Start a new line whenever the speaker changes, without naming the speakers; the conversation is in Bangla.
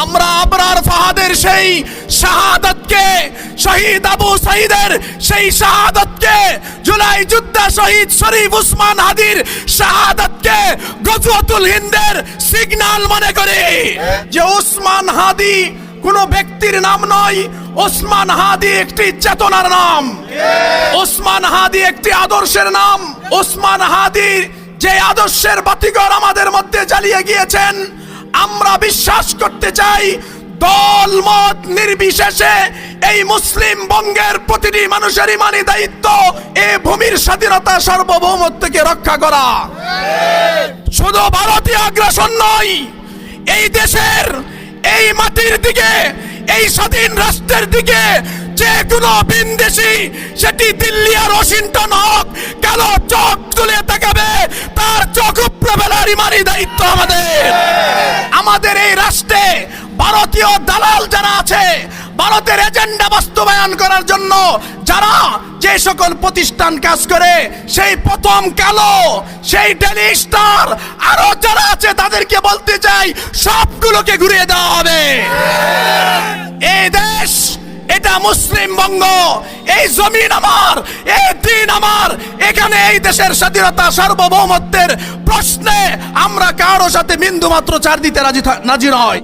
আমরা আবরার ফাহাদের সেই শাহাদাতকে, শহীদ আবু সাঈদের সেই শাহাদাতকে, জুলাই যুদ্ধে শহীদ শরীফ উসমান হাদির শাহাদাতকে গজওয়াতুল হিন্দের সিগন্যাল মনে করে। যে উসমান হাদি কোনো ব্যক্তির নাম নয়, ওসমান হাদি একটি চেতনার নাম, ওসমান হাদি একটি আদর্শের নাম। ওসমান হাদি যে আদর্শের বাতিঘর আমাদের মধ্যে জ্বালিয়ে গিয়েছেন, আমরা বিশ্বাস করতে চাই দল মত নির্বিশেষে এই মুসলিম বঙ্গের প্রতিটি মানুষের ইমানি দায়িত্ব এই ভূমির স্বাধীনতা সার্বভৌমত্বকে রক্ষা করা। শুধু ভারতীয় আগ্রাসন নয়, এই দেশের এই মাটির দিকে, এই স্বাধীন রাষ্ট্রের দিকে যে কোনো বিদেশি, সেটি দিল্লি আর ওয়াশিংটন হোক, কালো চোখ তুলে তাকাবে, তার চোখ উপড়ে ফেলার ইমানি দায়িত্ব আমাদের। আমাদের এই রাষ্ট্রে ভারতীয় দালাল যারা আছে, ভারতের এজেন্ডা বাস্তবায়ন করার জন্য যারা যে সকল প্রতিষ্ঠান কাজ করে, সেই প্রথম কালো, সেই ডেলি স্টার, আরো যারা আছে তাদেরকে বলতে চাই সবগুলোকে ঘুরিয়ে দেওয়া হবে। এই দেশ, এটা মুসলিম বঙ্গ, এই জমিন আমার, এই দিন আমার। এখানে এই দেশের স্বাধীনতা সার্বভৌমত্বের প্রশ্নে আমরা কারো সাথে বিন্দু মাত্র ছাড় দিতে রাজি নয়।